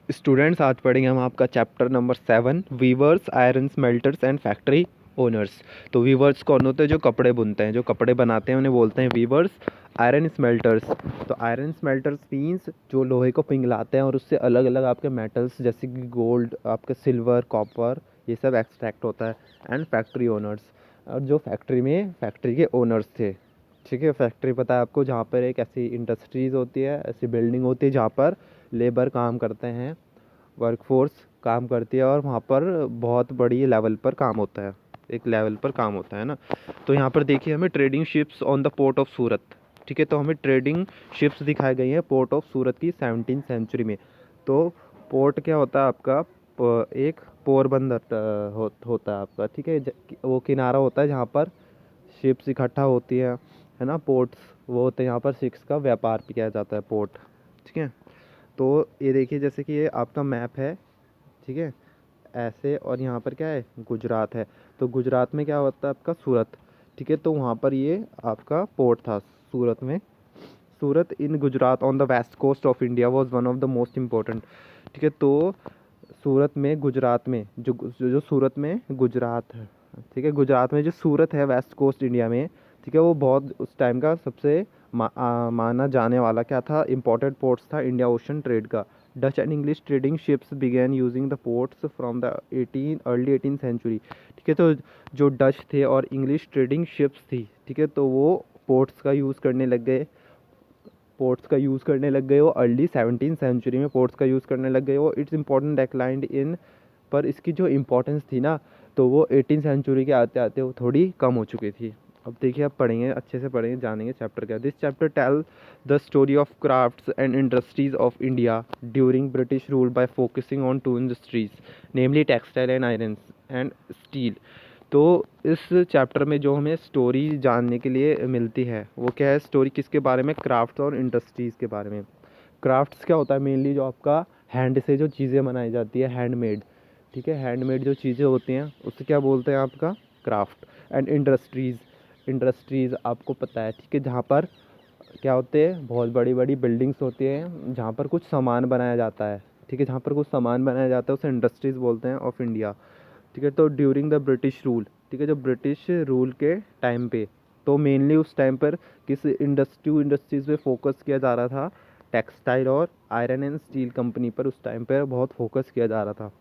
Students, आज पढ़ेंगे हम आपका chapter number 7, weavers, iron smelters and factory owners. तो वीवर्स कौन होते हैं? जो कपड़े बुनते हैं, जो कपड़े बनाते हैं, उन्हें बोलते हैं वीवर्स। आयरन स्मेल्टर्स, तो आयरन स्मेल्टर्स मीन्स जो लोहे को पिघलाते हैं और उससे अलग अलग आपके मेटल्स जैसे कि गोल्ड, आपका सिल्वर, कॉपर, ये सब एक्सट्रैक्ट होता है। एंड फैक्ट्री ओनर्स, और जो फैक्ट्री के ओनर्स थे। ठीक है, फैक्ट्री पता है आपको, जहाँ पर एक ऐसी इंडस्ट्रीज़ होती है, ऐसी बिल्डिंग होती है जहाँ पर लेबर काम करते हैं, वर्कफोर्स काम करती है, और वहाँ पर बहुत बड़ी लेवल पर काम होता है, एक लेवल पर काम होता है ना। तो यहाँ पर देखिए हमें trading ships on the port of Surat. ठीक है, तो हमें ट्रेडिंग शिप्स दिखाई गई हैं पोर्ट ऑफ सूरत की 17वीं सेंचुरी में। तो पोर्ट क्या होता है आपका? एक पोरबंदर होता है आपका। ठीक है, वो किनारा होता है जहाँ पर शिप्स इकट्ठा होती है ना। पोर्ट्स वो होते हैं, यहाँ पर शिप्स का व्यापार भी किया जाता है, पोर्ट। ठीक है, तो ये देखिए जैसे कि ये आपका मैप है। ठीक है, ऐसे, और यहाँ पर क्या है? गुजरात है। तो गुजरात में क्या होता है आपका? सूरत। ठीक है, तो वहाँ पर ये आपका पोर्ट था सूरत में। Surat in Gujarat on the west coast of India was one of the most important. ठीक है, तो सूरत में, गुजरात में, जो सूरत में गुजरात है। ठीक है, गुजरात में जो सूरत है वेस्ट कोस्ट इंडिया में। ठीक है, वो बहुत उस टाइम का सबसे माना जाने वाला क्या था? इम्पोर्टेंट पोर्ट्स था इंडिया ओशन ट्रेड का। Dutch and English trading ships began using the ports from the early 18 century. ठीक है, तो जो डच थे और इंग्लिश ट्रेडिंग शिप्स थी, ठीक है, तो वो पोर्ट्स का यूज़ करने लग गए। वो अर्ली 17 सेंचुरी में पोर्ट्स का यूज़ करने लग गए वो। इट्स इम्पोर्टेंट डेक्लाइंड इन, पर इसकी जो इम्पोर्टेंस थी ना, तो वो 18 सेंचुरी के आते आते वो थोड़ी कम हो चुकी थी। अब देखिए, आप पढ़ेंगे, अच्छे से पढ़ेंगे, जानेंगे चैप्टर क्या। This chapter tell the story of crafts and industries of India during British rule by focusing on two industries, namely textile and iron and steel. तो इस चैप्टर में जो हमें स्टोरी जानने के लिए मिलती है, वो क्या है? स्टोरी किसके बारे में? क्राफ्ट्स और इंडस्ट्रीज़ के बारे में। क्राफ्ट्स क्या होता है? मेनली जो आपका हैंड से जो चीज़ें बनाई जाती है, हैंडमेड। ठीक है, हैंडमेड जो चीज़ें होती हैं उससे क्या बोलते हैं? आपका क्राफ्ट। एंड इंडस्ट्रीज़ आपको पता है, ठीक है, जहाँ पर क्या होते हैं? बहुत बड़ी बड़ी बिल्डिंग्स होती हैं जहाँ पर कुछ सामान बनाया जाता है। ठीक है, जहाँ पर कुछ सामान बनाया जाता है उसे इंडस्ट्रीज़ बोलते हैं ऑफ इंडिया। ठीक है, तो ड्यूरिंग द ब्रिटिश रूल, ठीक है, जो ब्रिटिश रूल के टाइम पे, तो मेनली उस टाइम पर किस इंडस्ट्रीज़ पे फोकस किया जा रहा था? टेक्सटाइल और आयरन एंड स्टील कंपनी पर उस टाइम पर बहुत फोकस किया जा रहा था।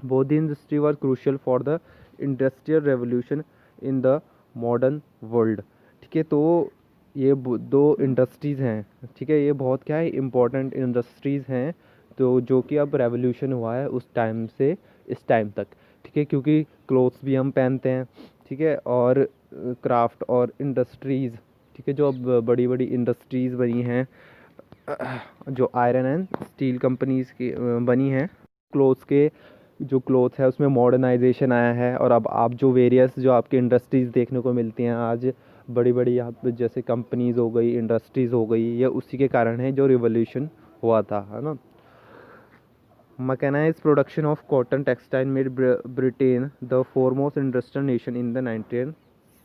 Both the industry were crucial for the industrial revolution in the modern world. ठीक है, तो ये दो इंडस्ट्रीज़ हैं। ठीक है, ये बहुत क्या है? इंपॉर्टेंट इंडस्ट्रीज़ हैं, तो जो कि अब रेवोल्यूशन हुआ है उस टाइम से इस टाइम तक। ठीक है, क्योंकि क्लोथ्स भी हम पहनते हैं। ठीक है, और क्राफ्ट और इंडस्ट्रीज़, ठीक है, जो अब बड़ी बड़ी इंडस्ट्रीज़ बनी हैं, जो आयरन एंड स्टील कंपनीज़ की बनी हैं, क्लोथ्स के जो क्लोथ है उसमें मॉडर्नाइजेशन आया है। और अब आप जो वेरियस जो आपकी इंडस्ट्रीज़ देखने को मिलती हैं आज, बड़ी बड़ी यहाँ पे जैसे कंपनीज़ हो गई, इंडस्ट्रीज़ हो गई, ये उसी के कारण है जो रिवोल्यूशन हुआ था, है ना। Mechanized production of cotton textile made Britain the foremost industrial nation in the 19th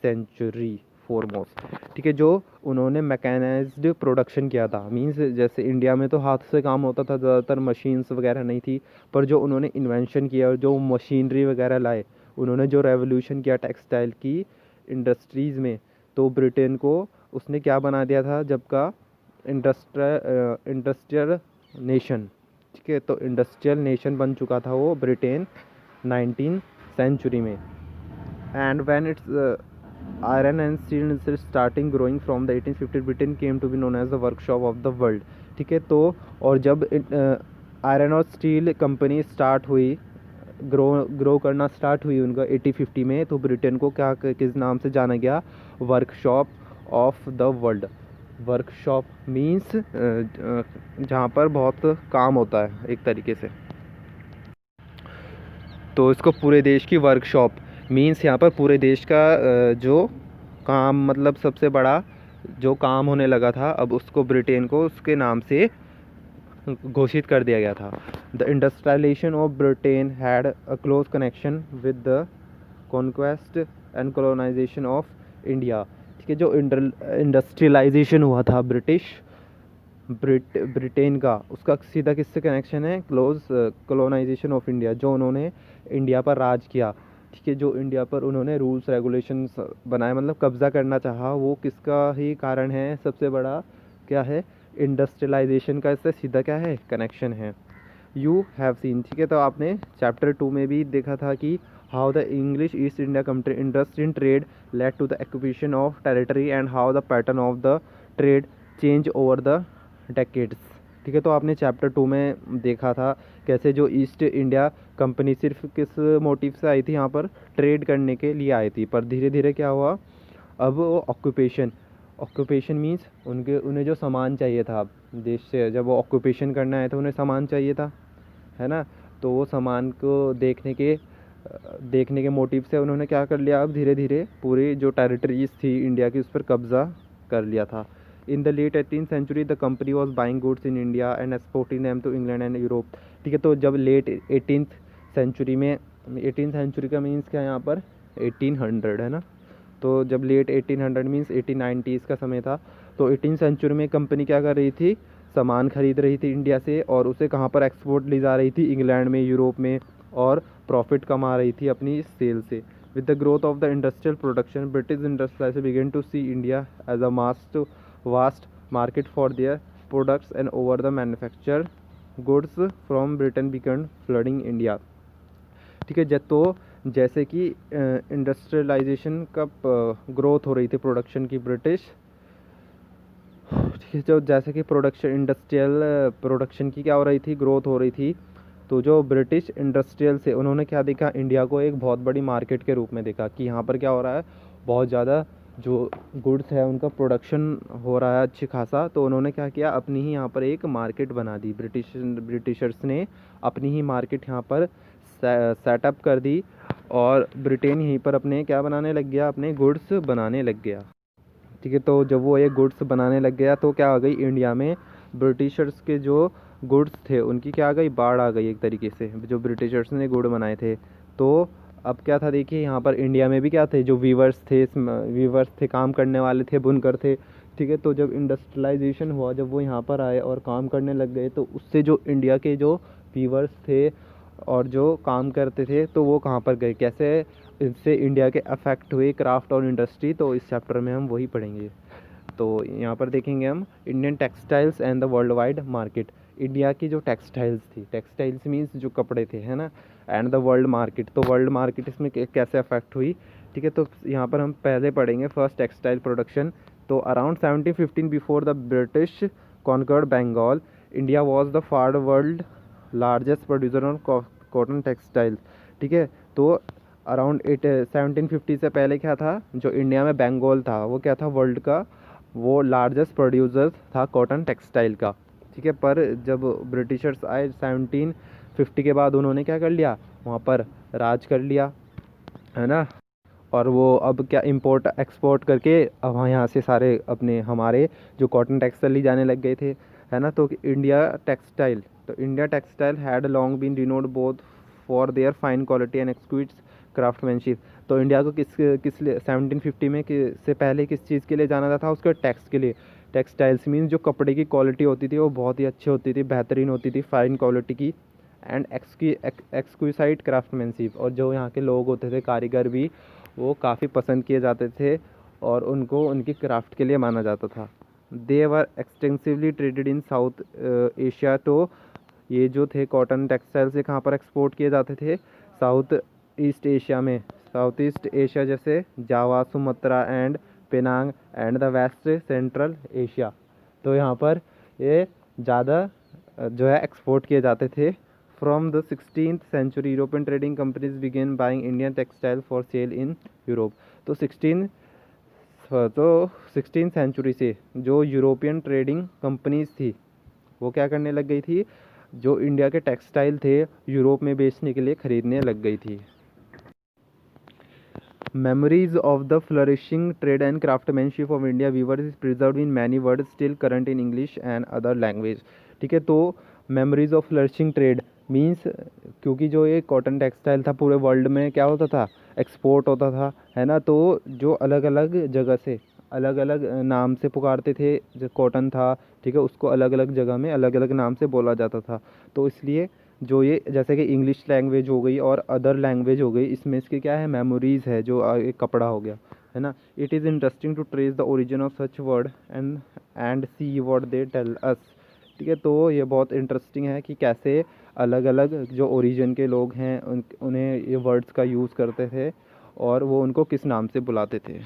century. foremost, ठीक है, जो उन्होंने मैकेनाइज्ड प्रोडक्शन किया था, मींस जैसे इंडिया में तो हाथ से काम होता था ज़्यादातर, मशीन्स वगैरह नहीं थी, पर जो उन्होंने इन्वेंशन किया और जो मशीनरी वगैरह लाए, उन्होंने जो रेवोल्यूशन किया टेक्सटाइल की इंडस्ट्रीज़ में, तो ब्रिटेन को उसने क्या बना दिया था जब का? Industrial nation. ठीक है, तो इंडस्ट्रियल नेशन बन चुका था वो ब्रिटेन 19 सेंचुरी में। And when its iron and steel starting growing from the 1850, Britain came to be known as the workshop of the world. ठीक है, तो और जब आयरन और स्टील कंपनी स्टार्ट हुई, ग्रो करना स्टार्ट हुई उनका 1850 में, तो ब्रिटेन को क्या, किस नाम से जाना गया? Workshop of the world. Workshop means जहाँ पर बहुत काम होता है एक तरीके से, तो इसको पूरे देश की वर्कशॉप मीन्स यहाँ पर पूरे देश का जो काम, मतलब सबसे बड़ा जो काम होने लगा था, अब उसको ब्रिटेन को उसके नाम से घोषित कर दिया गया था। The industrialization of Britain had a close connection with the conquest and colonization of India. ठीक है, जो इंडस्ट्रियलाइजेशन हुआ था ब्रिटिश ब्रिटेन का, उसका सीधा किससे कनेक्शन है, क्लोज कॉलोनाइजेशन ऑफ इंडिया, जो उन्होंने इंडिया पर राज किया, ठीक है, जो इंडिया पर उन्होंने रूल्स रेगुलेशंस बनाए, मतलब कब्ज़ा करना चाहा, वो किसका ही कारण है, सबसे बड़ा क्या है, इंडस्ट्रियलाइजेशन का इससे सीधा क्या है, कनेक्शन है। यू हैव सीन, ठीक है, तो आपने चैप्टर 2 में भी देखा था कि how the English East India country interest in trade led to the acquisition of territory and how the pattern of the trade change over the decades, ठीक है, तो आपने चैप्टर 2 में देखा था कैसे जो ईस्ट इंडिया कंपनी सिर्फ किस मोटिव से आई थी, यहाँ पर ट्रेड करने के लिए आई थी, पर धीरे धीरे क्या हुआ, अब वो ऑक्यूपेशन मीन्स उन्हें जो सामान चाहिए था देश से, जब वो ऑक्यूपेशन करना है तो उन्हें सामान चाहिए था, है ना, तो वो सामान को देखने के मोटिव से उन्होंने क्या कर लिया, अब धीरे धीरे पूरी जो टेरिटरीज थी इंडिया की उस पर कब्ज़ा कर लिया था। In the late 18th century the company was buying goods in India and exporting them to England and Europe, ठीक है, तो जब लेट 18th सेंचुरी में, 18th सेंचुरी का मीन्स क्या है यहाँ पर 1800, है ना, तो जब लेट 1800 मीन्स 1890s का समय था, तो 18th सेंचुरी में कंपनी क्या कर रही थी, सामान खरीद रही थी इंडिया से और उसे कहाँ पर एक्सपोर्ट ली जा रही थी, इंग्लैंड में, यूरोप में, और प्रॉफिट कमा रही थी अपनी सेल से। With the growth of the industrial production British industrialization began to see India as a vast market for their products and over the manufacture goods from Britain began flooding India, ठीक है, तो जैसे कि industrialisation का growth हो रही थी production की ब्रिटिश, ठीक है, जो जैसे कि इंडस्ट्रियल प्रोडक्शन की क्या हो रही थी, ग्रोथ हो रही थी, तो जो ब्रिटिश इंडस्ट्रियल से उन्होंने क्या देखा, इंडिया को एक बहुत बड़ी मार्केट के रूप में देखा कि यहाँ पर क्या हो रहा है, बहुत ज़्यादा जो गुड्स है उनका प्रोडक्शन हो रहा है अच्छी खासा, तो उन्होंने क्या किया, अपनी ही यहाँ पर एक मार्केट बना दी, ब्रिटिशर्स ने अपनी ही मार्केट यहाँ पर सेटअप कर दी और ब्रिटेन यहीं पर अपने क्या बनाने लग गया, अपने गुड्स बनाने लग गया, ठीक है, तो जब वो ये गुड्स बनाने लग गया तो क्या आ गई, इंडिया में ब्रिटिशर्स के जो गुड्स थे उनकी क्या आ गई, बाढ़ आ गई एक तरीके से, जो ब्रिटिशर्स ने गुड बनाए थे। तो अब क्या था, देखिए यहाँ पर इंडिया में भी क्या थे, जो वीवर्स थे, काम करने वाले थे, बुनकर थे, ठीक है, तो जब इंडस्ट्रियलाइजेशन हुआ, जब वो यहाँ पर आए और काम करने लग गए, तो उससे जो इंडिया के जो वीवर्स थे और जो काम करते थे, तो वो कहाँ पर गए, कैसे इससे इंडिया के अफेक्ट हुए क्राफ्ट और इंडस्ट्री, तो इस चैप्टर में हम वही पढ़ेंगे। तो यहाँ पर देखेंगे हम Indian textiles and the world wide market, India की जो टेक्सटाइल्स थी, टेक्सटाइल्स मीन्स जो कपड़े थे, है ना, एंड द वर्ल्ड मार्केट, तो वर्ल्ड मार्केट इसमें कैसे अफेक्ट हुई, ठीक है, तो यहाँ पर हम पहले पढ़ेंगे फर्स्ट टेक्सटाइल प्रोडक्शन। तो around 1715 before the British conquered Bengal, India was the far world largest producer of cotton textiles, ठीक है, तो अराउंड 1750 से पहले क्या था, जो इंडिया में बंगाल था वो क्या था, वर्ल्ड का वो लार्जेस्ट प्रोड्यूसर था कॉटन टेक्सटाइल का, ठीक है, पर जब ब्रिटिशर्स आए 1750 के बाद उन्होंने क्या कर लिया, वहाँ पर राज कर लिया, है ना, और वो अब क्या इंपोर्ट एक्सपोर्ट करके अब यहाँ से सारे अपने हमारे जो कॉटन टेक्सटाइल ले जाने लग गए थे, है ना, तो India textile had long been renowned both for their fine quality and exquisite craftsmanship, तो इंडिया को किस लिए 1750 में से पहले किस चीज़ के लिए जाना जाता था, उसके टैक्स के लिए, टेक्सटाइल्स मीन्स जो कपड़े की क्वालिटी होती थी वो बहुत ही अच्छी होती थी, बेहतरीन होती थी, फाइन क्वालिटी की, एंड एक्सक्यूसाइट क्राफ्टमैनशिप, और जो यहाँ के लोग होते थे, कारीगर भी, वो काफ़ी पसंद किए जाते थे और उनको उनकी क्राफ्ट के लिए माना जाता था। They were extensively traded in South Asia, तो ये जो थे कॉटन टेक्सटाइल से कहाँ पर एक्सपोर्ट किए जाते थे, साउथ ईस्ट एशिया जैसे Java, Sumatra and Penang and the West Central Asia, तो यहाँ पर ये ज़्यादा जो है एक्सपोर्ट किए जाते थे। From the 16th century European trading companies began buying Indian textile for sale in Europe, तो 16th सेंचुरी से जो यूरोपियन ट्रेडिंग कंपनीज थी वो क्या करने लग गई थी, जो इंडिया के टेक्सटाइल थे यूरोप में बेचने के लिए खरीदने लग गई थी। Memories of the flourishing trade and craftsmanship of India weavers is preserved in many words still current in English and other language, ठीक है, तो memories of flourishing trade means क्योंकि जो ये कॉटन टेक्सटाइल था पूरे वर्ल्ड में क्या होता था, एक्सपोर्ट होता था, है ना, तो जो अलग अलग जगह से अलग अलग नाम से पुकारते थे। जो कॉटन था, ठीक है, उसको अलग अलग जगह में अलग अलग नाम से बोला जाता था। तो इसलिए जो ये जैसे कि इंग्लिश लैंग्वेज हो गई और अदर लैंग्वेज हो गई, इसमें इसके क्या है, मेमोरीज है, जो एक कपड़ा हो गया, है ना। It is interesting to trace the origin of such word and see what they tell us. ठीक है, तो ये बहुत इंटरेस्टिंग है कि कैसे अलग अलग जो ओरिजिन के लोग हैं उन्हें ये वर्ड्स का यूज़ करते थे और वो उनको किस नाम से बुलाते थे।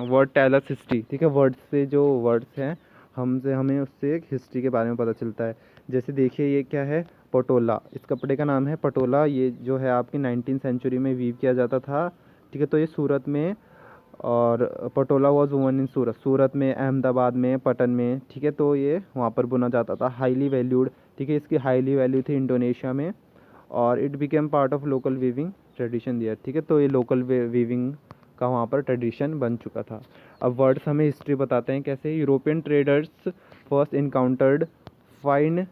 Word tell us history. ठीक है, वर्ड्स से जो वर्ड्स हैं हमें उससे एक हिस्ट्री के बारे में पता चलता है। जैसे देखिए ये क्या है, पटोला, इस कपड़े का नाम है पटोला। ये जो है आपकी 19th सेंचुरी में वीव किया जाता था। ठीक है, तो ये सूरत में, और पटोला वॉज वुवन इन सूरत, सूरत में, अहमदाबाद में, पटन में। ठीक है, तो ये वहाँ पर बुना जाता था। हाईली वैल्यूड, ठीक है, इसकी हाईली वैल्यू थी इंडोनेशिया में, और it became part of local weaving tradition there. ठीक है, तो ये लोकल वीविंग का वहाँ पर ट्रेडिशन बन चुका था। अब वर्ड्स हमें हिस्ट्री बताते हैं कैसे। European traders first encountered fine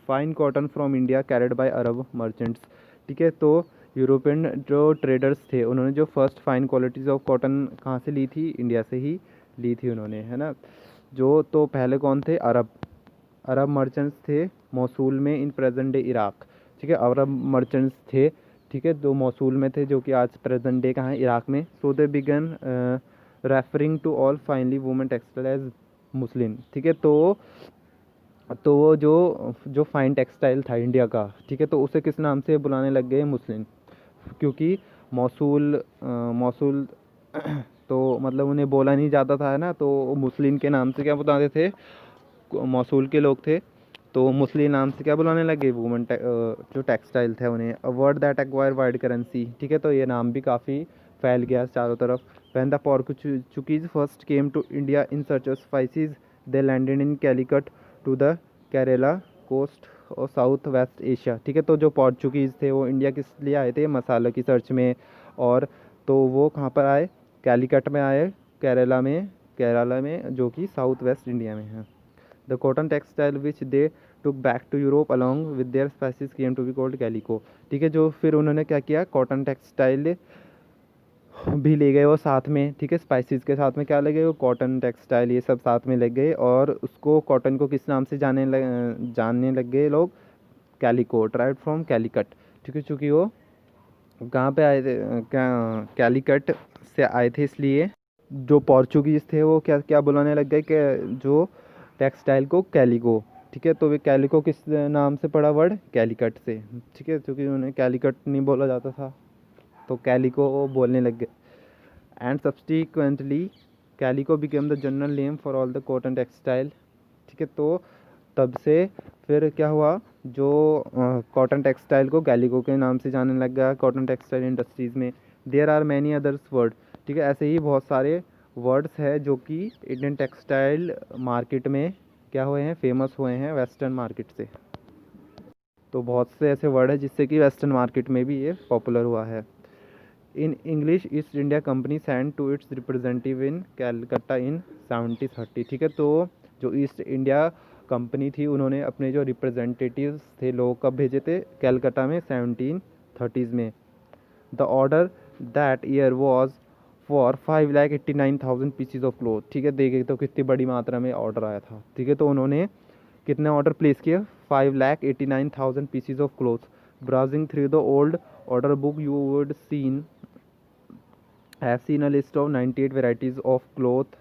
fine cotton from India carried by Arab merchants. ठीक है, तो यूरोपियन जो ट्रेडर्स थे उन्होंने जो first fine qualities of cotton कहाँ से ली थी, इंडिया से ही ली थी उन्होंने, है ना। जो तो पहले कौन थे, अरब अरब मर्चेंट्स थे मौसूल में, इन प्रेजेंट डे इराक। ठीक है, अरब मर्चेंट्स थे, ठीक है, जो मौसूल में थे, जो कि आज प्रेजेंट डे कहाँ है, इराक में। So they began referring to all finely woven textile as muslin. ठीक है, तो वो जो जो फाइन टेक्सटाइल था इंडिया का, ठीक है, तो उसे किस नाम से बुलाने लग गए, मुस्लिम। क्योंकि मौसूल तो मतलब उन्हें बोला नहीं जाता था, है ना, तो मुस्लिम के नाम से क्या बुलाते थे, मौसूल के लोग थे, तो मुस्लिम नाम से क्या बुलाने लगे, वुमेन जो टेक्सटाइल थे उन्हें। A word that acquire wide currency. ठीक है, तो ये नाम भी काफ़ी फैल गया चारों तरफ। When the Portuguese first came to India in search of spices, they landed in Calicut to the Kerala coast और साउथ वेस्ट एशिया। ठीक है, तो जो पोर्चुगीज़ थे वो इंडिया किस लिए आए थे, मसालों की सर्च में, और तो वो कहाँ पर आए, कैलिकट में आए, केरला में जो कि साउथ वेस्ट इंडिया में है। The cotton textile which they took back to Europe along with their spices came to be called calico. ठीक है, जो फिर उन्होंने क्या किया, कॉटन टेक्सटाइल भी ले गए वो साथ में। ठीक है, स्पाइसेस के साथ में क्या ले गए, वो कॉटन टेक्सटाइल ये सब साथ में ले गए, और उसको कॉटन को किस नाम से जानने लग गए लोग, कैलिको, ड्राइव फ्रॉम कैलिकट। ठीक है, चूँकि वो कहाँ पे आए थे, कैलिकट से आए थे, इसलिए जो पोर्चुगीज़ थे वो क्या क्या बुलाने लग गए कि जो टेक्सटाइल को कैलिको। ठीक है, तो वे कैलिको किस नाम से पड़ा वर्ड, कैलिकट से। ठीक है, क्योंकि उन्हें कैलिकट नहीं बोला जाता था तो कैलिको वो बोलने लग गए। And subsequently calico became the general name for all the cotton textile. ठीक है, तो तब से फिर क्या हुआ, जो कॉटन टेक्सटाइल को कैलिको के नाम से जानने लग गया कॉटन टेक्सटाइल इंडस्ट्रीज़ में। There are many others word. ठीक है, ऐसे ही बहुत सारे वर्ड्स हैं जो कि इंडियन टेक्सटाइल मार्केट में क्या हुए हैं, फेमस हुए हैं वेस्टर्न मार्केट से। तो बहुत से ऐसे वर्ड है जिससे कि वेस्टर्न मार्केट में भी ये पॉपुलर हुआ है। In English East India Company sent to its representative in Calcutta in 1730। ठीक है, तो जो ईस्ट इंडिया कंपनी थी उन्होंने अपने जो रिप्रेजेंटेटिव्स थे लोग कब भेजे थे, कैलकटा में 1730s में। The order that year was for 5,89,000 PCs of cloth. ठीक है, देखे तो कितनी बड़ी मात्रा में ऑर्डर आया था। ठीक है, तो उन्होंने कितने ऑर्डर प्लेस किए, 5,89,000 PCs of cloth. Browsing through the old order book you would have seen a list of 98 varieties of cloth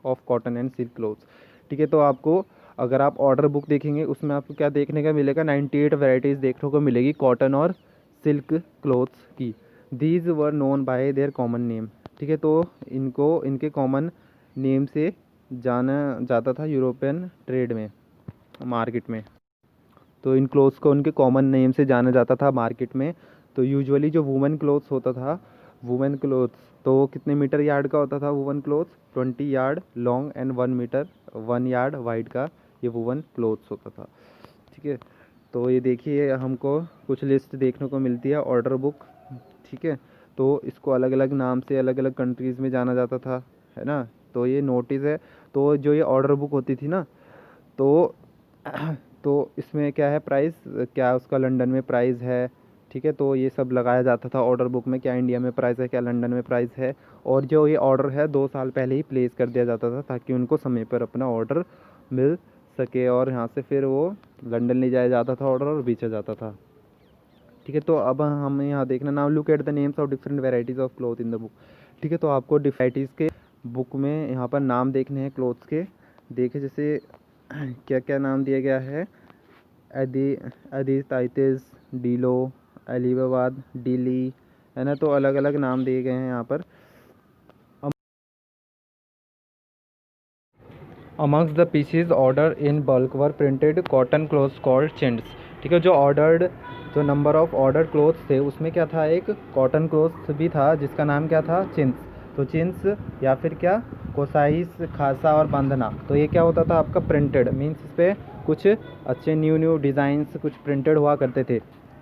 of cotton and silk clothes. ठीक है, तो आपको अगर आप ऑर्डर बुक देखेंगे उसमें आपको क्या देखने का मिलेगा, 98 वेराइटीज़ देखने को मिलेगी कॉटन और सिल्क क्लोथ्स की। These were known by their common name. ठीक है, तो इनको इनके कॉमन नेम से जाना जाता था यूरोपियन ट्रेड में, मार्केट में। तो इन क्लोथ्स को उनके कॉमन नेम से जाना जाता था मार्केट में। तो यूजुअली जो वुमेन क्लोथ्स होता था, वुमेन क्लोथ्स तो कितने मीटर यार्ड का होता था woven clothes, 20 yard long and 1 metre 1 yard wide का ये वुवन क्लोथ्स होता था। ठीक है, तो ये देखिए हमको कुछ लिस्ट देखने को मिलती है ऑर्डर बुक। ठीक है, तो इसको अलग अलग नाम से अलग अलग कंट्रीज़ में जाना जाता था, है ना। तो ये नोटिस है, तो जो ये ऑर्डर बुक होती थी ना, तो तो इसमें क्या है, प्राइस क्या उसका लंदन में प्राइस है, ठीक है। तो ये सब लगाया जाता था ऑर्डर बुक में, क्या इंडिया में प्राइस है, क्या लंदन में प्राइस है, और जो ये ऑर्डर है 2 साल पहले ही प्लेस कर दिया जाता था ताकि उनको समय पर अपना ऑर्डर मिल सके, और यहाँ से फिर वो लंदन ले जाया जाता था ऑर्डर और बेचा जाता था। ठीक है। तो अब हम यहाँ देखना, now look at the names of different varieties of cloth in the book. ठीक है। तो आपको डिफाइटीज़ के बुक में यहाँ पर नाम देखने हैं क्लॉथ्स के। देखे जैसे क्या क्या नाम दिया गया है, अदीताइतिस, डीलो, अलीबाबाद, दिल्ली, है ना। तो अलग अलग नाम दिए गए हैं यहाँ पर। Amongst the pieces ordered in bulk were printed cotton cloths called chintz. ठीक है। जो नंबर ऑफ ऑर्डर्ड क्लोथ्स थे उसमें क्या था, एक कॉटन क्लोथ्स भी था जिसका नाम क्या था, चिंट्स। तो चिंट्स या फिर क्या, कोसाइस, खासा और बंधना। तो ये क्या होता था आपका, प्रिंटेड मीन्स इस पर कुछ अच्छे न्यू डिज़ाइंस कुछ प्रिंटेड हुआ करते थे।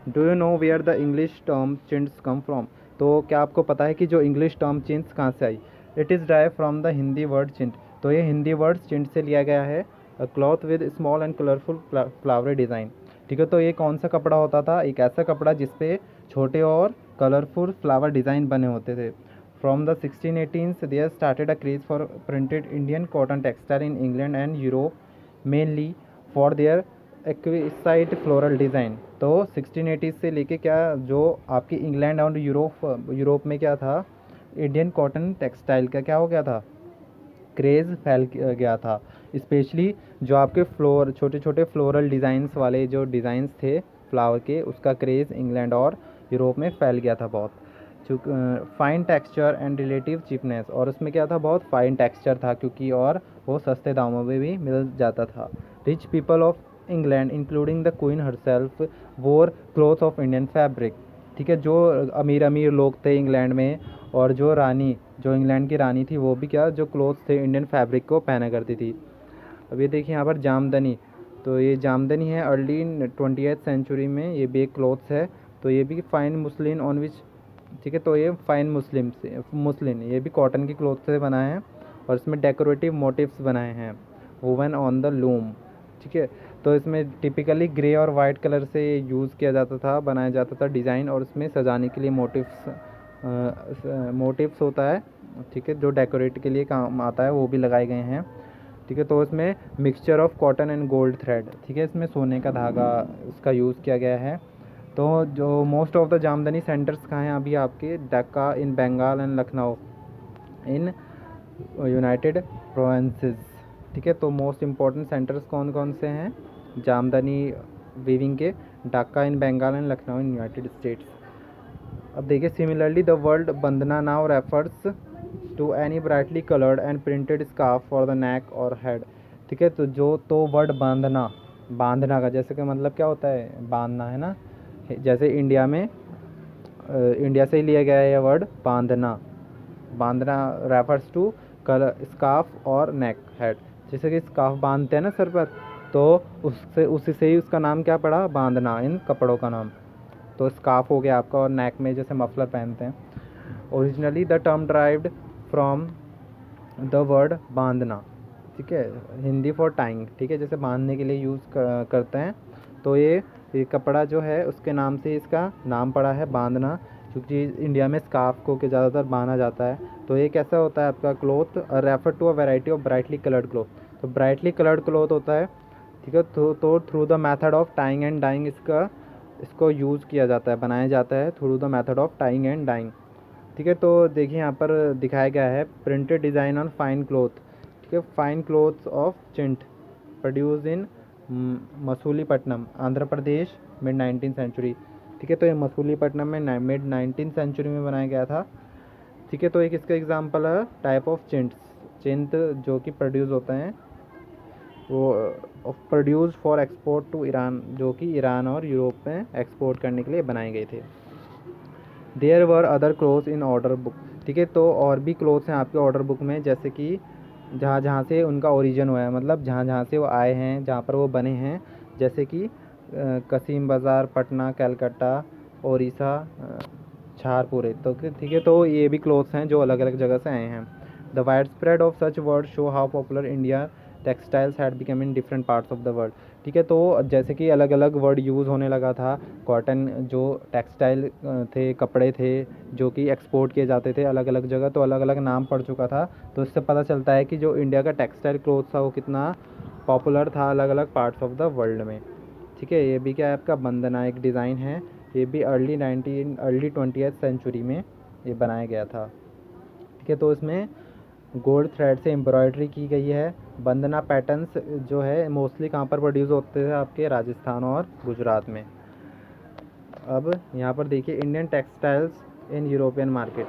Do you know where the English term chintz come from. तो क्या आपको पता है कि जो इंग्लिश टर्म चिंट्स कहाँ से आई। It is derive from the Hindi word chint. तो ये हिंदी वर्ड चिंट से लिया गया है। A cloth with small and colourful flower design. ठीक है। तो ये कौन सा कपड़ा होता था, एक ऐसा कपड़ा जिसपे छोटे और कलरफुल फ्लावर डिज़ाइन बने होते थे। From the 1618 there started a craze for printed Indian cotton textile in England and Europe, mainly for their exquisite floral design. तो 1680 से लेके क्या, जो आपकी इंग्लैंड और यूरोप में क्या था, इंडियन कॉटन टेक्सटाइल का क्या हो गया था, क्रेज़ फैल गया था। स्पेशली जो आपके छोटे छोटे फ्लोरल डिज़ाइंस वाले जो डिज़ाइंस थे फ्लावर के, उसका क्रेज़ इंग्लैंड और यूरोप में फैल गया था बहुत। Fine texture and relative cheapness, और उसमें क्या था, बहुत फाइन टेक्सचर था क्योंकि, और वो सस्ते दामों में भी मिल जाता था। Rich people of England including the queen herself वोर क्लोथ ऑफ इंडियन फैब्रिक। ठीक है। जो अमीर अमीर लोग थे इंग्लैंड में, और जो इंग्लैंड की रानी थी वो भी क्या, जो क्लोथ्स थे इंडियन फैब्रिक को पहना करती थी। अब ये देखिए यहाँ पर जामदनी। तो ये जामदनी है अर्ली 20th सेंचुरी में, ये भी एक क्लोथ्स है। तो ये भी फाइन मुस्लिन ऑन विच। ठीक है। तो ये फाइन मुस्लिन ये भी कॉटन की क्लोथ से बना है, और इसमें डेकोरेटिव मोटिव्स बनाए हैं, वोवन ऑन द लूम। ठीक है। तो इसमें टिपिकली ग्रे और वाइट कलर से यूज़ किया जाता था, बनाया जाता था डिज़ाइन, और इसमें सजाने के लिए मोटिव्स होता है। ठीक है। जो डेकोरेट के लिए काम आता है वो भी लगाए गए हैं। ठीक है। तो इसमें mixture of cotton and gold thread. ठीक है। इसमें सोने का धागा उसका यूज़ किया गया है। तो जो most of the jamdani centres कहाँ हैं अभी आपके, Dhaka in Bengal and Lucknow in United Provinces. ठीक है। तो मोस्ट इम्पॉर्टेंट सेंटर्स कौन कौन से हैं जामदनी वीविंग के, Dhaka in Bengal and Lucknow in United States. अब देखिए, similarly the word bandana now refers to any brightly coloured and printed scarf for the neck और हेड। ठीक है। तो वर्ड बांधना का जैसे कि मतलब क्या होता है, बांधना, है ना। जैसे इंडिया से ही लिया गया है यह वर्ड बांधना रेफर्स टू कलर स्कार्फ और नेक हेड। जैसे कि स्कार्फ बांधते हैं ना सर पर, तो उसी से ही उसका नाम क्या पड़ा, बांधना, इन कपड़ों का नाम। तो स्कार्फ हो गया आपका, और नेक में जैसे मफलर पहनते हैं। Originally the term derived from the word बांधना। ठीक है। Hindi for tying. ठीक है। जैसे बांधने के लिए यूज़ करते हैं। तो ये कपड़ा जो है उसके नाम से इसका नाम पड़ा है बांधना, क्योंकि इंडिया में स्कार्फ को ज़्यादातर बांधा जाता है। तो ये कैसा होता है आपका cloth, refer to a variety of brightly coloured cloth. तो ब्राइटली कलर्ड क्लोथ होता है। ठीक है। तो through the method of tying and dyeing इसको यूज़ किया जाता है, बनाया जाता है through the method of tying and dyeing. ठीक है। तो देखिए यहाँ पर दिखाया गया है printed design on fine cloth. ठीक है। Fine cloths of chint produce in Masulipatnam, Andhra Pradesh, mid 19th century. ठीक है। तो ये मसूलीपट्टनम में मिड 19th सेंचुरी में बनाया गया था। ठीक है। तो एक इसका एग्जांपल है टाइप ऑफ चिंट जो कि प्रोड्यूस होते हैं, वो produce for export to Iran, जो कि ईरान और यूरोप में एक्सपोर्ट करने के लिए बनाए गए थे। There were other clothes in order book. ठीक है। तो और भी क्लोथ्स हैं आपके ऑर्डर बुक में, जैसे कि जहाँ जहाँ से उनका ओरिजिन हुआ है, मतलब जहाँ जहाँ से वो आए हैं, जहाँ पर वो बने हैं, जैसे कि कसीम बाज़ार, पटना, कलकत्ता, ओडिशा, छारपुरे। तो ठीक है। तो ये भी क्लोथ्स हैं जो अलग अलग जगह से आए हैं। The wide spread of such word show how popular India textiles had become in different parts of the world. ठीक है। तो जैसे कि अलग अलग वर्ड यूज़ होने लगा था, कॉटन जो टेक्सटाइल थे, कपड़े थे जो कि एक्सपोर्ट किए जाते थे अलग अलग जगह, तो अलग अलग नाम पड़ चुका था। तो इससे पता चलता है कि जो इंडिया का टेक्सटाइल क्लोथ था वो कितना पॉपुलर था अलग अलग पार्ट्स ऑफ द वर्ल्ड में। ठीक है। ये भी क्या है आपका बंदना एक डिज़ाइन है, ये भी अर्ली 20th सेंचुरी में ये बनाया गया था। ठीक है। तो इसमें गोल्ड थ्रेड से एम्ब्रॉयडरी की गई है। बंदना पैटर्न्स जो है मोस्टली कहाँ पर प्रोड्यूस होते हैं, आपके राजस्थान और गुजरात में। अब यहाँ पर देखिए Indian textiles in European market,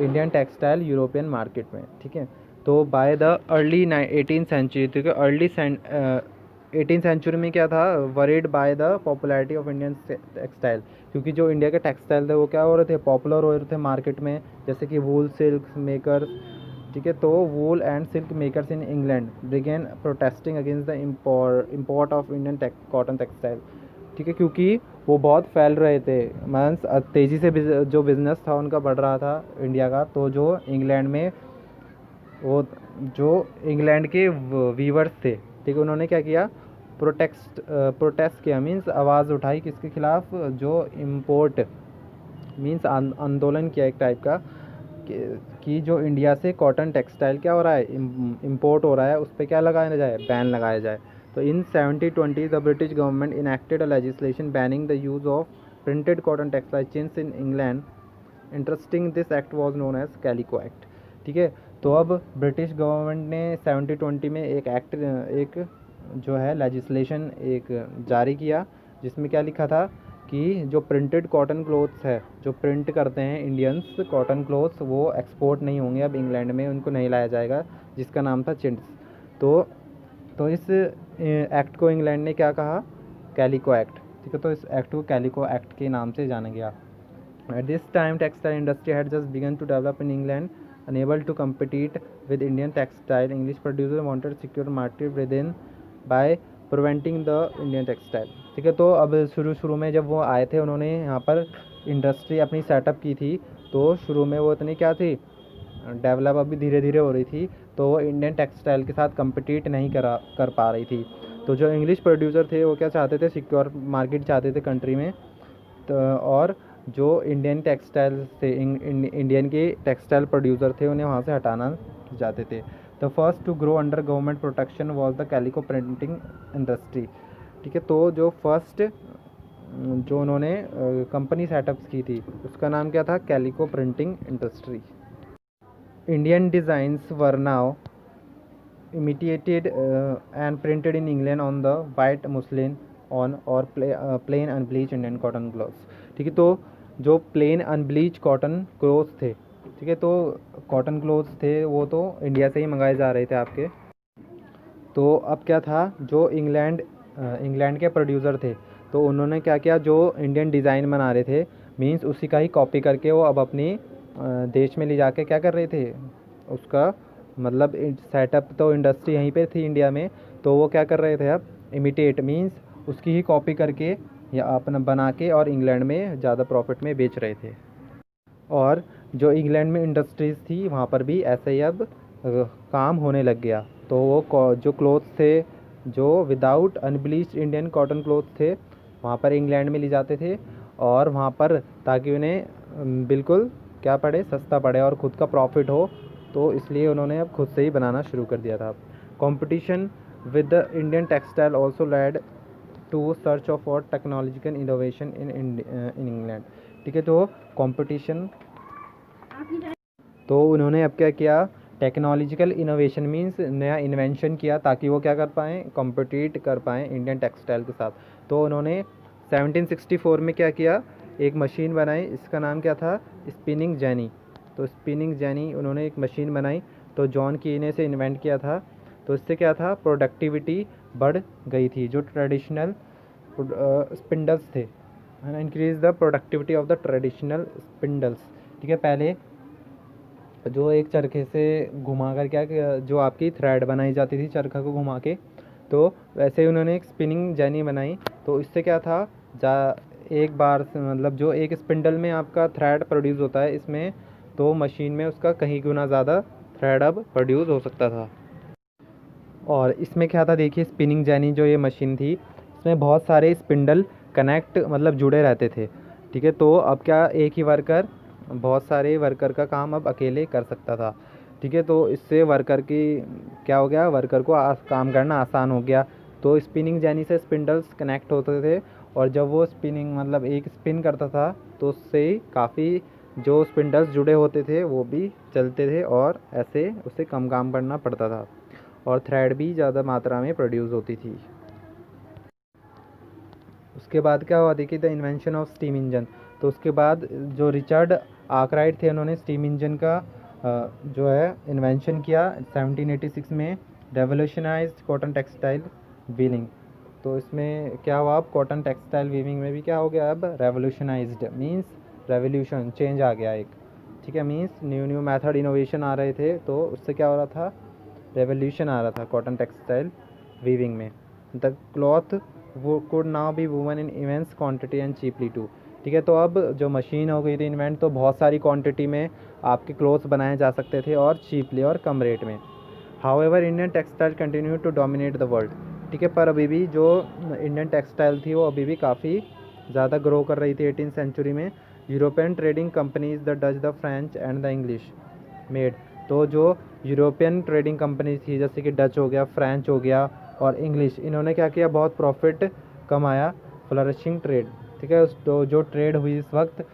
Indian textile European market में। ठीक है। तो by the early 18th century, ठीक है, अर्ली 18th सेंचुरी में क्या था, worried by the popularity of Indian textile, क्योंकि जो इंडिया के टेक्सटाइल थे वो क्या हो रहे थे, पॉपुलर हो रहे थे मार्केट में, जैसे कि वूल सिल्क मेकर। ठीक है। तो wool and silk makers in England began protesting against the import of Indian cotton textile. ठीक है। क्योंकि वो बहुत फैल रहे थे, मीन्स तेज़ी से जो बिज़नेस था उनका बढ़ रहा था इंडिया का। तो जो इंग्लैंड में वो जो इंग्लैंड के वीवर्स थे, ठीक है, उन्होंने क्या किया, प्रोटेस्ट किया, मीन्स आवाज़ उठाई किसके खिलाफ, जो इम्पोर्ट, मीन्स आंदोलन किया एक टाइप का कि जो इंडिया से कॉटन टेक्सटाइल क्या हो रहा है, इम्पोर्ट हो रहा है, उस पर क्या लगाया जाए, बैन लगाया जाए। तो in 1720 the British government enacted a legislation banning the use of printed cotton textile chintz in England. Interesting, this act was known as calico act. ठीक है। तो अब ब्रिटिश गवर्नमेंट ने 1720 में एक जो है लेजिस्लेशन एक जारी किया, जिसमें क्या लिखा था कि जो प्रिंटेड कॉटन क्लोथ्स है, जो प्रिंट करते हैं इंडियंस कॉटन क्लोथ्स, वो एक्सपोर्ट नहीं होंगे अब इंग्लैंड में, उनको नहीं लाया जाएगा, जिसका नाम था चिंट्स। तो इस एक्ट को इंग्लैंड ने क्या कहा, कैलिको एक्ट। ठीक है। तो इस एक्ट को कैलिको एक्ट के नाम से जाना गया। At this time textile industry had just begun to develop in England, unable to compete with Indian textile. English producer wanted to secure market within by preventing the Indian textile. ठीक है। तो अब शुरू में जब वो आए थे, उन्होंने यहाँ पर इंडस्ट्री अपनी सेटअप की थी, तो शुरू में वो इतनी क्या थी, डेवलप अभी धीरे धीरे हो रही थी, तो वो इंडियन टेक्सटाइल के साथ compete नहीं कर पा रही थी। तो जो इंग्लिश प्रोड्यूसर थे वो क्या चाहते थे, सिक्योर मार्केट चाहते थे कंट्री में। तो और जो इंडियन टेक्सटाइल थे, इंडियन के टेक्सटाइल प्रोड्यूसर थे, उन्हें वहाँ से हटाना चाहते थे। The first to grow under government protection was the calico printing industry. ठीक है। तो जो फर्स्ट जो उन्होंने कंपनी सेटअप्स की थी, उसका नाम क्या था, calico printing industry. Indian designs were now imitated and printed in England on the white muslin on or plain unbleached Indian cotton cloths। ठीक है। तो जो प्लेन अनब्लीच कॉटन क्लोथ्स थे, ठीक है, तो कॉटन क्लोथ्स थे वो तो इंडिया से ही मंगाए जा रहे थे आपके। तो अब क्या था, जो इंग्लैंड के प्रोड्यूसर थे, तो उन्होंने क्या किया, जो इंडियन डिज़ाइन बना रहे थे, मींस उसी का ही कॉपी करके वो अब अपनी देश में ले जाके क्या कर रहे थे, उसका मतलब सेटअप, तो इंडस्ट्री यहीं पे थी इंडिया में, तो वो क्या कर रहे थे, अब इमिटेट मींस उसकी ही कॉपी करके या अपना बना के और इंग्लैंड में ज़्यादा प्रॉफिट में बेच रहे थे। और जो इंग्लैंड में इंडस्ट्रीज़ थी वहाँ पर भी ऐसे ही अब काम होने लग गया। तो वो जो क्लोथ्स थे, जो विदाउट अनब्लीच्ड इंडियन कॉटन क्लोथ थे, वहाँ पर इंग्लैंड में ले जाते थे, और वहाँ पर ताकि उन्हें बिल्कुल क्या पड़े, सस्ता पड़े और ख़ुद का प्रॉफिट हो, तो इसलिए उन्होंने अब खुद से ही बनाना शुरू कर दिया था। Competition with the Indian textile also led to search of for technological innovation in England. ठीक है। तो कंपटीशन, तो उन्होंने अब क्या किया, टेक्नोलॉजिकल इनोवेशन मींस नया इन्वेंशन किया, ताकि वो क्या कर पाएँ, कॉम्पिटिट कर पाएँ इंडियन टेक्सटाइल के साथ। तो उन्होंने 1764 में क्या किया, एक मशीन बनाई, इसका नाम क्या था, स्पिनिंग जेनी। तो स्पिनिंग जेनी उन्होंने एक मशीन बनाई, तो जॉन की ने से इन्वेंट किया था। तो इससे क्या था, प्रोडक्टिविटी बढ़ गई थी, जो ट्रेडिशनल स्पिंडल्स थे, increase the productivity of the traditional spindles. ठीक है। पहले जो एक चरखे से घुमा कर क्या, जो आपकी थ्रेड बनाई जाती थी चरखा को घुमा के, तो वैसे ही उन्होंने एक स्पिनिंग जेनी बनाई। तो इससे क्या था, एक बार मतलब जो एक स्पिंडल में आपका थ्रेड प्रोड्यूस होता है, इसमें तो मशीन में उसका कहीं गुना ज़्यादा थ्रेड अब प्रोड्यूस हो सकता था। और इसमें क्या था देखिए, स्पिनिंग जेनी जो ये मशीन थी, इसमें बहुत सारे स्पिंडल कनेक्ट मतलब जुड़े रहते थे। ठीक है, तो अब क्या, एक ही वर्कर बहुत सारे वर्कर का काम अब अकेले कर सकता था। ठीक है, तो इससे वर्कर की क्या हो गया, वर्कर को काम करना आसान हो गया। तो स्पिनिंग जेनी से स्पिंडल्स कनेक्ट होते थे, और जब वो स्पिनिंग मतलब एक स्पिन करता था तो उससे काफ़ी जो स्पिंडल्स जुड़े होते थे वो भी चलते थे, और ऐसे उसे कम काम करना पड़ता था, और थ्रेड भी ज़्यादा मात्रा में प्रोड्यूस होती थी। उसके बाद क्या हुआ देखिए, the invention of steam engine. तो उसके बाद जो रिचर्ड आर्कराइट थे, उन्होंने स्टीम इंजन का जो है इन्वेंशन किया 1786 में। रेवोल्यूशनाइज्ड कॉटन टेक्सटाइल वीविंग। तो इसमें क्या हुआ, अब कॉटन टेक्सटाइल वीविंग में भी क्या हो गया, अब रेवोल्यूशनाइज्ड मीन्स रेवोल्यूशन, चेंज आ गया एक। ठीक है, मीन्स न्यू मेथड इनोवेशन आ रहे थे, तो उससे क्या हो रहा था, रेवोल्यूशन आ रहा था कॉटन टेक्सटाइल वीविंग में। द क्लॉथ वो could now be woven in immense quantity and cheaply too. ठीक है, तो अब जो मशीन हो गई थी इन्वेंट, तो बहुत सारी क्वांटिटी में आपके क्लोथ्स बनाए जा सकते थे, और चीपली और कम रेट में। However Indian textile continue to dominate the world. ठीक है, पर अभी भी जो इंडियन टेक्सटाइल थी वो अभी भी काफ़ी ज़्यादा ग्रो कर रही थी 18th सेंचुरी में। European trading companies the Dutch, the French and the English made. तो जो यूरोपियन ट्रेडिंग कंपनी थी, जैसे कि डच हो गया, फ्रेंच हो गया और इंग्लिश, इन्होंने क्या किया, बहुत प्रॉफिट कमाया, फ्लरिशिंग ट्रेड। ठीक है, तो जो ट्रेड हुई इस वक्त,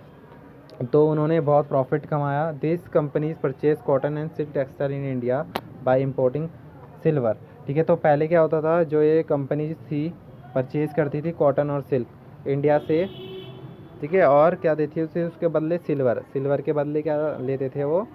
तो उन्होंने बहुत प्रॉफिट कमाया। This companies purchase cotton and silk textile in India by importing silver. ठीक है, तो पहले क्या होता था, जो ये कंपनीज थी परचेज करती थी कॉटन और सिल्क इंडिया से। ठीक है, और क्या देती थी उसे, उसके बदले सिल्वर, सिल्वर के बदले क्या लेते थे वो,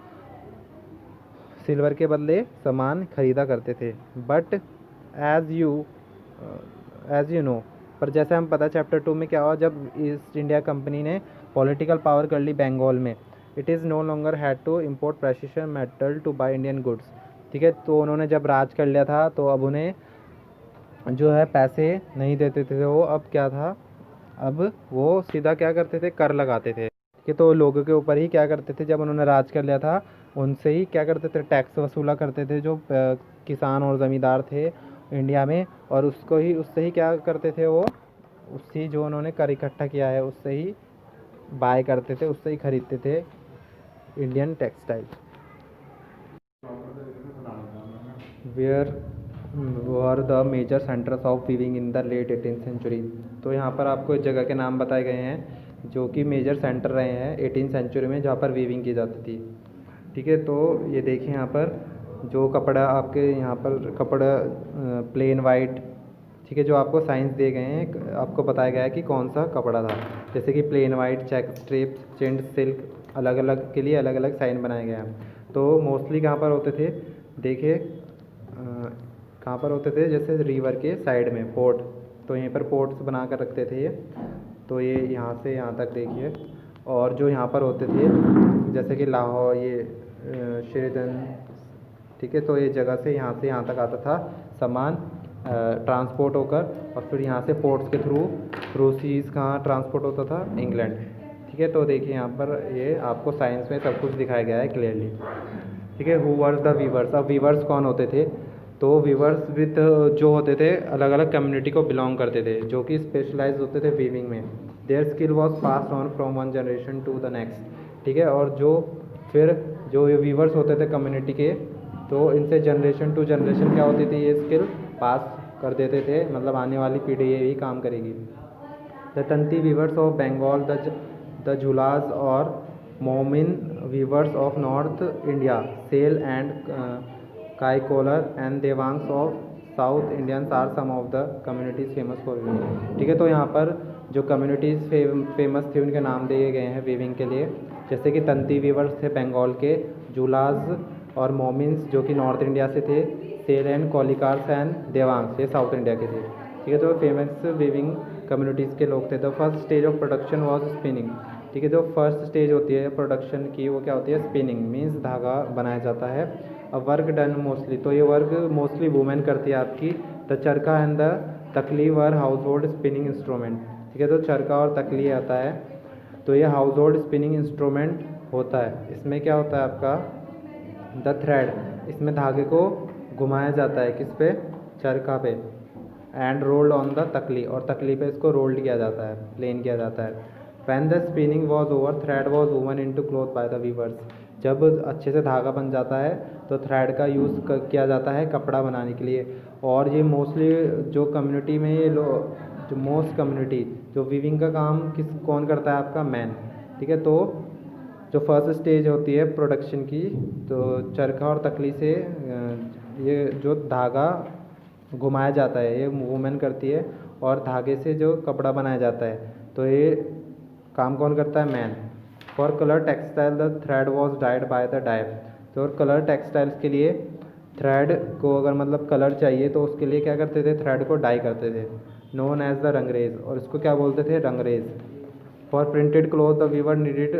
सिल्वर के बदले सामान खरीदा करते थे। बट एज़ यू नो, पर जैसे हम पता चैप्टर 2 में क्या हुआ, जब ईस्ट इंडिया कंपनी ने पॉलिटिकल पावर कर ली बंगाल में, it is no longer had to import precision metal to buy Indian goods. ठीक है, तो उन्होंने जब राज कर लिया था, तो अब उन्हें जो है पैसे नहीं देते थे वो, अब क्या था, अब वो सीधा क्या करते थे, कर लगाते थे। कि तो लोगों के ऊपर ही क्या करते थे, जब उन्होंने राज कर लिया था, उनसे ही क्या करते थे, टैक्स वसूला करते थे, जो किसान और ज़मींदार थे इंडिया में, और उसको ही, उससे ही क्या करते थे वो, उससे जो उन्होंने कर इकट्ठा किया है उससे ही बाय करते थे, उससे ही खरीदते थे Indian textile. Where were the major centres of weaving in the late 18th century. तो यहाँ पर आपको इस जगह के नाम बताए गए हैं जो कि मेजर सेंटर रहे हैं 18th सेंचुरी में, जहाँ पर वीविंग की जाती थी। ठीक है, तो ये देखिए यहाँ पर जो कपड़ा आपके यहाँ पर कपड़ा प्लेन वाइट, ठीक है, जो आपको साइंस दिए गए हैं, आपको बताया गया है कि कौन सा कपड़ा था। जैसे कि प्लेन वाइट, चेक स्ट्रिप्स, चिंड सिल्क, अलग अलग के लिए अलग अलग साइन बनाए गए हैं। तो मोस्टली कहाँ पर होते थे, देखिए कहाँ पर होते थे, जैसे रिवर के साइड में पोर्ट, तो यहीं पर पोर्ट्स बना कर रखते थे ये। तो ये यहाँ से यहाँ तक देखिए, और जो यहाँ पर होते थे जैसे कि लाहौर, ये शेरदन, ठीक है, तो ये जगह से यहाँ तक आता था सामान ट्रांसपोर्ट होकर, और फिर यहाँ से पोर्ट्स के थ्रू सीज़ कहाँ ट्रांसपोर्ट होता था, इंग्लैंड। ठीक है, तो देखिए यहाँ पर ये आपको साइंस में सब कुछ दिखाया गया है क्लियरली। ठीक है, हु वर्स द वीवर्स। अब वीवर्स कौन होते थे, तो वीवर्स विद जो होते थे अलग अलग कम्युनिटी को बिलोंग करते थे, जो कि स्पेशलाइज होते थे वीविंग में। Their skill was passed on from one generation to the next. ठीक है, और जो फिर जो ये वीवर्स होते थे कम्युनिटी के, तो इनसे जनरेशन टू जनरेशन क्या होती थी, ये स्किल पास कर देते थे, मतलब आने वाली पीढ़ी ये भी काम करेगी। The tanti weavers of Bengal, the julahas और momin weavers of north India, Sale and Kaikollar and Devangs of south Indians are some of the communities famous for weaving. ठीक है, तो यहाँ पर जो कम्युनिटीज़ फेमस थी उनके नाम दिए गए हैं वीविंग के लिए, जैसे कि तंती वीवर्स थे बंगाल के, जूलाज और मोमिन्स जो कि नॉर्थ इंडिया से थे, सेल एंड कॉलिकार्स एंड देवांग्स ये साउथ इंडिया के थे। ठीक है, तो फेमस वीविंग कम्युनिटीज़ के लोग थे। The first stage of production was spinning. ठीक है, जो फर्स्ट स्टेज होती है प्रोडक्शन की वो क्या होती है, स्पिनिंग, मीन्स धागा बनाया जाता है। अब वर्क डन मोस्टली, तो ये वर्क मोस्टली वुमेन करती है आपकी। द चरखा एंड द तकली वर हाउस होल्ड स्पिनिंग इंस्ट्रूमेंट। ठीक है, तो चरखा और तकली आता है, तो ये हाउस होल्ड स्पिनिंग इंस्ट्रूमेंट होता है। इसमें क्या होता है आपका, द थ्रेड, इसमें धागे को घुमाया जाता है किस पे, चरखा पे, एंड रोल्ड ऑन द तकली, और तकली पे इसको रोल्ड किया जाता है, प्लेन किया जाता है। When the spinning was over thread was woven into cloth by the weavers, जब अच्छे से धागा बन जाता है तो थ्रेड का यूज़ किया जाता है कपड़ा बनाने के लिए। और ये मोस्टली जो कम्युनिटी में ये जो मोस्ट कम्युनिटी जो वीविंग का काम कौन करता है, आपका मैन। ठीक है, तो जो फर्स्ट स्टेज होती है प्रोडक्शन की, तो चरखा और तकली से ये जो धागा घुमाया जाता है ये वुमेन करती है, और धागे से जो कपड़ा बनाया जाता है तो ये काम कौन करता है, man. For colour textile the thread was dyed by the dye, तो कलर टेक्सटाइल्स के लिए थ्रेड को अगर मतलब कलर चाहिए तो उसके लिए क्या करते थे, थ्रेड को डाई करते थे, नोन एज द रंगरेज, और इसको क्या बोलते थे, रंगरेज। For printed cloth the weaver needed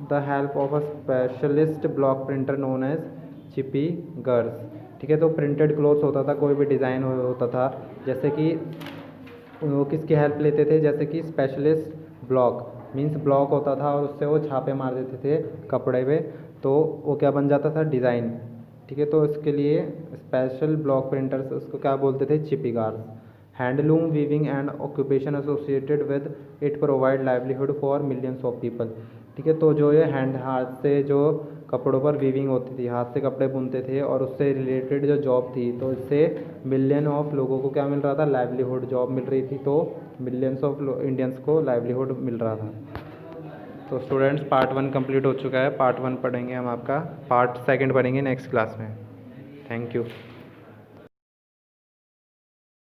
the help of a specialist block printer known as chhipigars. ठीक है, तो प्रिंटेड क्लॉथ्स होता था, कोई भी डिज़ाइन होता था, जैसे कि वो किसकी हेल्प लेते थे, जैसे कि स्पेशलिस्ट ब्लॉक मींस ब्लॉक होता था और उससे वो छापे मार देते थे कपड़े पे, तो वो क्या बन जाता था, डिज़ाइन। ठीक है, तो इसके लिए स्पेशल ब्लॉक प्रिंटर्स, उसको क्या बोलते थे, chhipigars. Handloom weaving and occupation associated with it provide livelihood for millions of people. ठीक है, तो जो ये हाथ से जो कपड़ों पर वीविंग होती थी, हाथ से कपड़े बुनते थे और उससे रिलेटेड जो जॉब थी, तो इससे मिलियन ऑफ लोगों को क्या मिल रहा था, लाइवलीहुड, जॉब मिल रही थी, तो मिलियंस ऑफ इंडियंस को लाइवलीहुड मिल रहा था। तो स्टूडेंट्स पार्ट 1 कंप्लीट हो चुका है, पार्ट 1 पढ़ेंगे हम, आपका पार्ट 2 पढ़ेंगे नेक्स्ट क्लास में। Thank you.